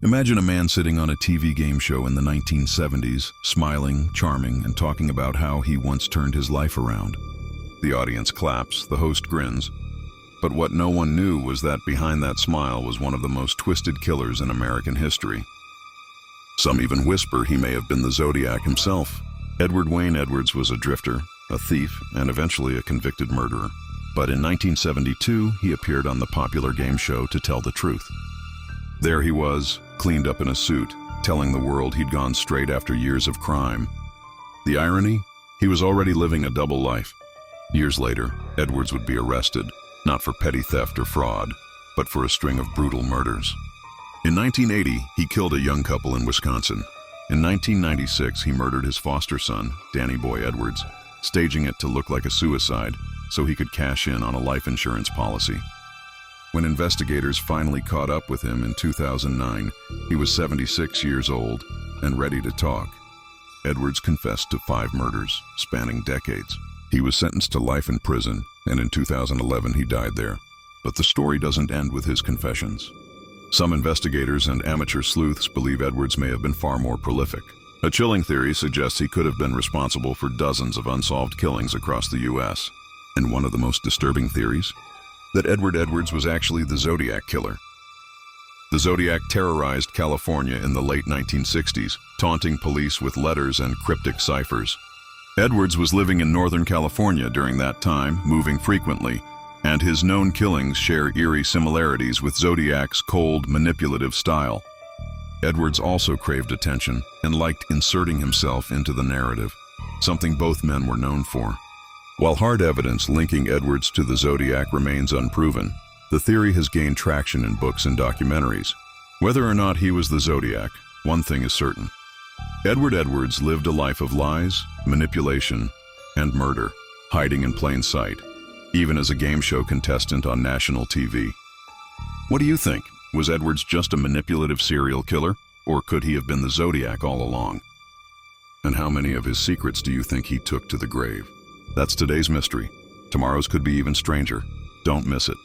Imagine a man sitting on a TV game show in the 1970s, smiling, charming, and talking about how he once turned his life around. The audience claps, the host grins. But what no one knew was that behind that smile was one of the most twisted killers in American history. Some even whisper he may have been the Zodiac himself. Edward Wayne Edwards was a drifter, a thief, and eventually a convicted murderer. But in 1972, he appeared on the popular game show to tell the truth. There he was, cleaned up in a suit, telling the world he'd gone straight after years of crime. The irony? He was already living a double life. Years later, Edwards would be arrested, not for petty theft or fraud, but for a string of brutal murders. In 1980, he killed a young couple in Wisconsin. In 1996, he murdered his foster son, Danny Boy Edwards, staging it to look like a suicide so he could cash in on a life insurance policy. When investigators finally caught up with him in 2009, he was 76 years old and ready to talk. Edwards confessed to 5 murders, spanning decades. He was sentenced to life in prison, and in 2011 he died there. But the story doesn't end with his confessions. Some investigators and amateur sleuths believe Edwards may have been far more prolific. A chilling theory suggests he could have been responsible for dozens of unsolved killings across the U.S. And one of the most disturbing theories? That Edward Edwards was actually the Zodiac Killer. The Zodiac terrorized California in the late 1960s, taunting police with letters and cryptic ciphers. Edwards was living in Northern California during that time, moving frequently, and his known killings share eerie similarities with Zodiac's cold, manipulative style. Edwards also craved attention and liked inserting himself into the narrative, something both men were known for. While hard evidence linking Edwards to the Zodiac remains unproven, the theory has gained traction in books and documentaries. Whether or not he was the Zodiac, one thing is certain. Edward Edwards lived a life of lies, manipulation, and murder, hiding in plain sight, even as a game show contestant on national TV. What do you think? Was Edwards just a manipulative serial killer, or could he have been the Zodiac all along? And how many of his secrets do you think he took to the grave? That's today's mystery. Tomorrow's could be even stranger. Don't miss it.